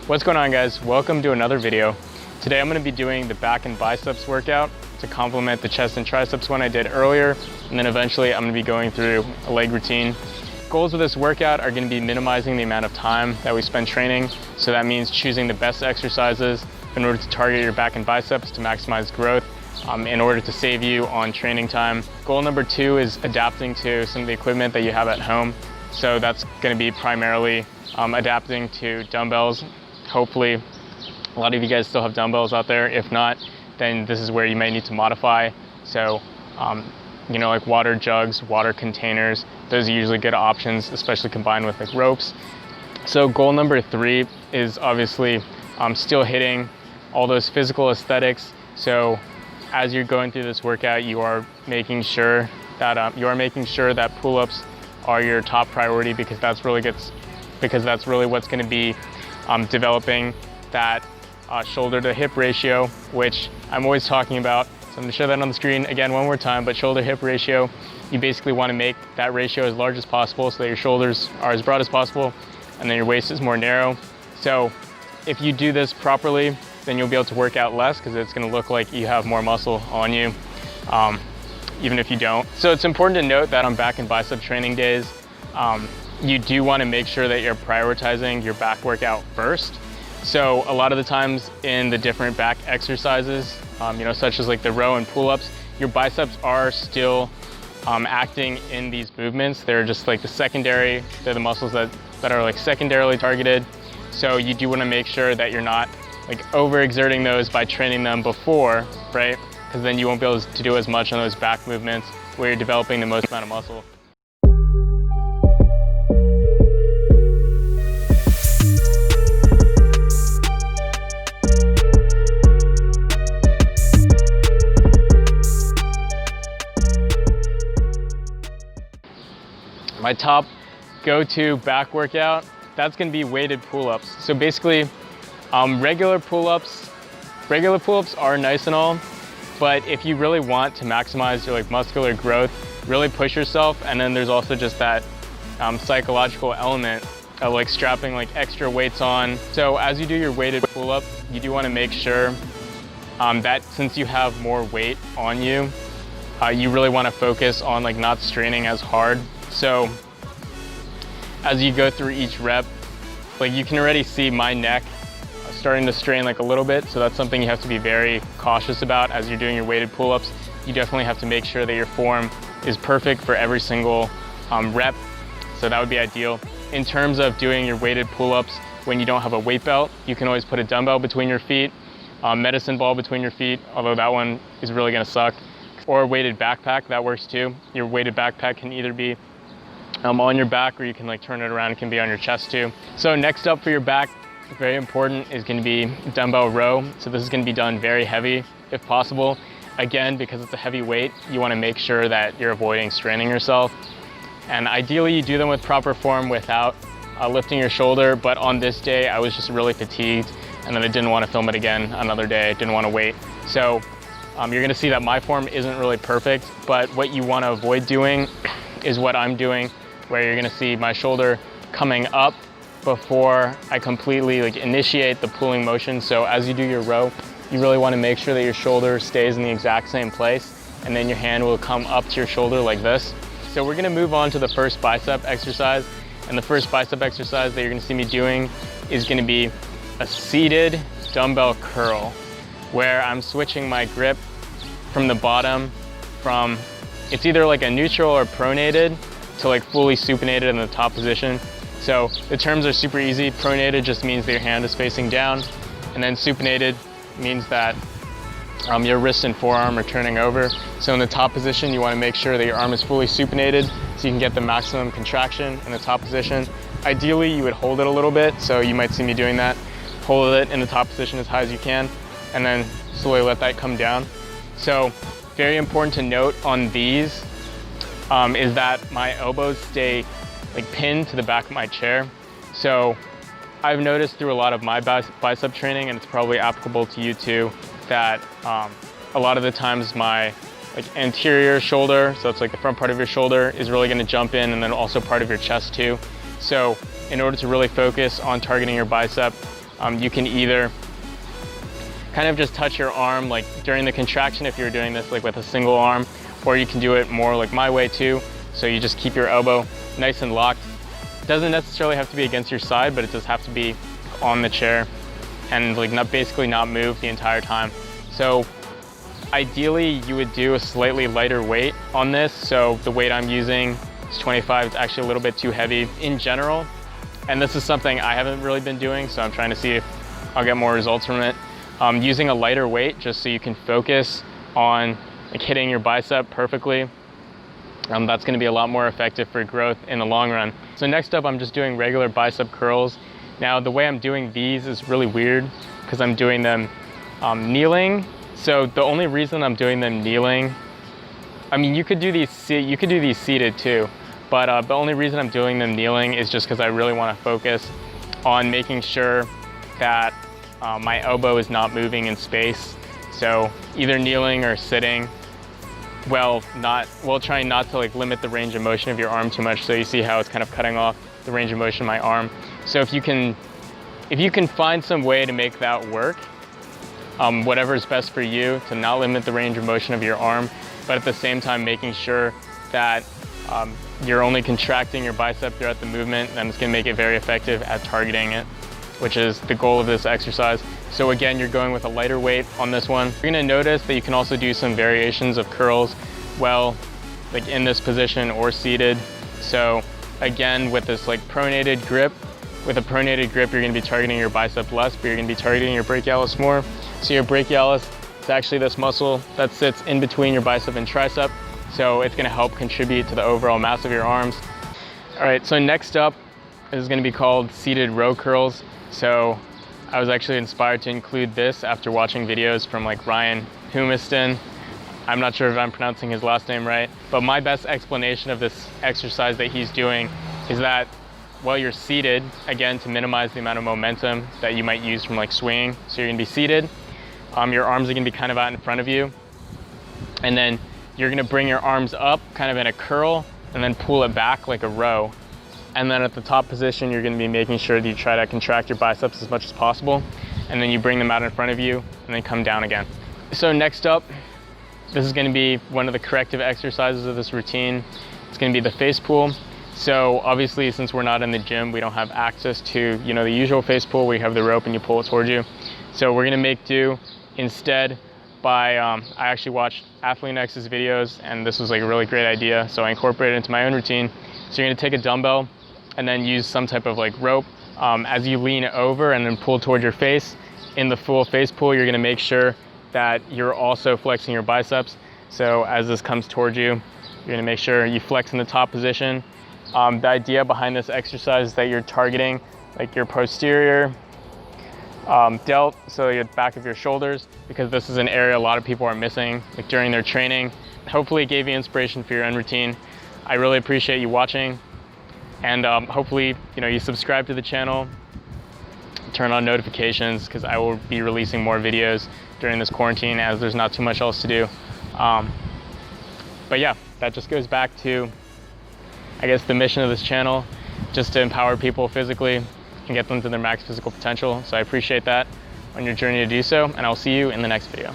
What's going on, guys? Welcome to another video. Today I'm going to be doing the back and biceps workout to complement the chest and triceps one I did earlier, and then eventually I'm going to be going through a leg routine. Goals of this workout are going to be minimizing the amount of time that we spend training, so that means choosing the best exercises in order to target your back and biceps to maximize growth in order to save you on training time. Goal number 2 is adapting to some of the equipment that you have at home. So that's going to be primarily adapting to dumbbells. Hopefully a lot of you guys still have dumbbells out there. If not, then this is where you may need to modify. So like water jugs, water containers, those are usually good options, especially combined with like ropes. So goal number 3 is obviously still hitting all those physical aesthetics. So as you're going through this workout, you are making sure that pull-ups are your top priority, because that's really what's going to be developing that shoulder to hip ratio, which I'm always talking about. So I'm going to show that on the screen again one more time, but shoulder hip ratio, you basically want to make that ratio as large as possible so that your shoulders are as broad as possible and then your waist is more narrow. So if you do this properly, then you'll be able to work out less, because it's going to look like you have more muscle on you, even if you don't. So it's important to note that on back and bicep training days, you do want to make sure that you're prioritizing your back workout first. So a lot of the times in the different back exercises, such as like the row and pull-ups, your biceps are still acting in these movements. They're just like they're the muscles that are like secondarily targeted. So you do want to make sure that you're not like overexerting those by training them before, right? Because then you won't be able to do as much on those back movements where you're developing the most amount of muscle. My top go-to back workout, that's going to be weighted pull-ups. So basically, regular pull-ups are nice and all, but if you really want to maximize your like muscular growth, really push yourself. And then there's also just that psychological element of like strapping like extra weights on. So as you do your weighted pull-up, you do want to make sure that since you have more weight on you, you really want to focus on like not straining as hard. So as you go through each rep, like you can already see my neck starting to strain like a little bit. So that's something you have to be very cautious about as you're doing your weighted pull-ups. You definitely have to make sure that your form is perfect for every single rep. So that would be ideal. In terms of doing your weighted pull-ups when you don't have a weight belt, you can always put a dumbbell between your feet, medicine ball between your feet, although that one is really gonna suck, or a weighted backpack, that works too. Your weighted backpack can either be on your back, or you can like turn it around, it can be on your chest too. So next up for your back, very important, is going to be dumbbell row. So this is going to be done very heavy if possible. Again, because it's a heavy weight, you want to make sure that you're avoiding straining yourself. And ideally you do them with proper form without lifting your shoulder, but on this day I was just really fatigued, and then I didn't want to film it again another day. I didn't want to wait. So you're going to see that my form isn't really perfect, but what you want to avoid doing is what I'm doing, where you're going to see my shoulder coming up before I completely like initiate the pulling motion. So as you do your row, you really want to make sure that your shoulder stays in the exact same place, and then your hand will come up to your shoulder like this. So we're going to move on to the first bicep exercise, and the first bicep exercise that you're going to see me doing is going to be a seated dumbbell curl, where I'm switching my grip from the bottom from, it's either like a neutral or pronated, to like fully supinated in the top position. So the terms are super easy. Pronated just means that your hand is facing down, and then supinated means that your wrist and forearm are turning over. So in the top position, you want to make sure that your arm is fully supinated so you can get the maximum contraction in the top position. Ideally, you would hold it a little bit, so you might see me doing that. Hold it in the top position as high as you can, and then slowly let that come down. So very important to note on these is that my elbows stay like pinned to the back of my chair. So I've noticed through a lot of my bicep training, and it's probably applicable to you too, that a lot of the times my like anterior shoulder, so it's like the front part of your shoulder, is really going to jump in, and then also part of your chest too. So in order to really focus on targeting your bicep, You can either kind of just touch your arm like during the contraction if you're doing this like with a single arm, or you can do it more like my way too. So you just keep your elbow nice and locked. Doesn't necessarily have to be against your side, but it does have to be on the chair and like basically not move the entire time. So ideally you would do a slightly lighter weight on this. So the weight I'm using is 25. It's actually a little bit too heavy in general. And this is something I haven't really been doing, so I'm trying to see if I'll get more results from it. Using a lighter weight just so you can focus on like hitting your bicep perfectly. That's gonna be a lot more effective for growth in the long run. So next up, I'm just doing regular bicep curls. Now, the way I'm doing these is really weird because I'm doing them kneeling. So the only reason I'm doing them kneeling, I mean, you could do these seated too, but the only reason I'm doing them kneeling is just because I really want to focus on making sure that my elbow is not moving in space. So either kneeling or sitting, trying not to like limit the range of motion of your arm too much. So you see how it's kind of cutting off the range of motion of my arm. So if you can find some way to make that work, whatever is best for you to not limit the range of motion of your arm, but at the same time making sure that you're only contracting your bicep throughout the movement, then it's gonna make it very effective at targeting it, which is the goal of this exercise. So again, you're going with a lighter weight on this one. You're gonna notice that you can also do some variations of curls, like in this position or seated. So again, with this like pronated grip, you're gonna be targeting your bicep less, but you're gonna be targeting your brachialis more. So your brachialis is actually this muscle that sits in between your bicep and tricep. So it's gonna help contribute to the overall mass of your arms. All right, so next up is gonna be called seated row curls. So I was actually inspired to include this after watching videos from like Ryan Humiston. I'm not sure if I'm pronouncing his last name right, but my best explanation of this exercise that he's doing is that while you're seated, again, to minimize the amount of momentum that you might use from like swinging. So you're gonna be seated, your arms are gonna be kind of out in front of you, and then you're gonna bring your arms up kind of in a curl and then pull it back like a row. And then at the top position, you're gonna be making sure that you try to contract your biceps as much as possible. And then you bring them out in front of you and then come down again. So next up, this is gonna be one of the corrective exercises of this routine. It's gonna be the face pull. So obviously, since we're not in the gym, we don't have access to, the usual face pull where you have the rope and you pull it towards you. So we're gonna make do instead by, I actually watched AthleanX's videos, and this was like a really great idea. So I incorporated it into my own routine. So you're gonna take a dumbbell and then use some type of like rope as you lean over and then pull toward your face. In the full face pull, you're gonna make sure that you're also flexing your biceps. So as this comes towards you, you're gonna make sure you flex in the top position. The idea behind this exercise is that you're targeting like your posterior delt, so your back of your shoulders, because this is an area a lot of people are missing like during their training. Hopefully it gave you inspiration for your own routine. I really appreciate you watching, and hopefully you subscribe to the channel, turn on notifications, because I will be releasing more videos during this quarantine as there's not too much else to do. But yeah, that just goes back to, I guess, the mission of this channel, just to empower people physically and get them to their max physical potential. So I appreciate that on your journey to do so, and I'll see you in the next video.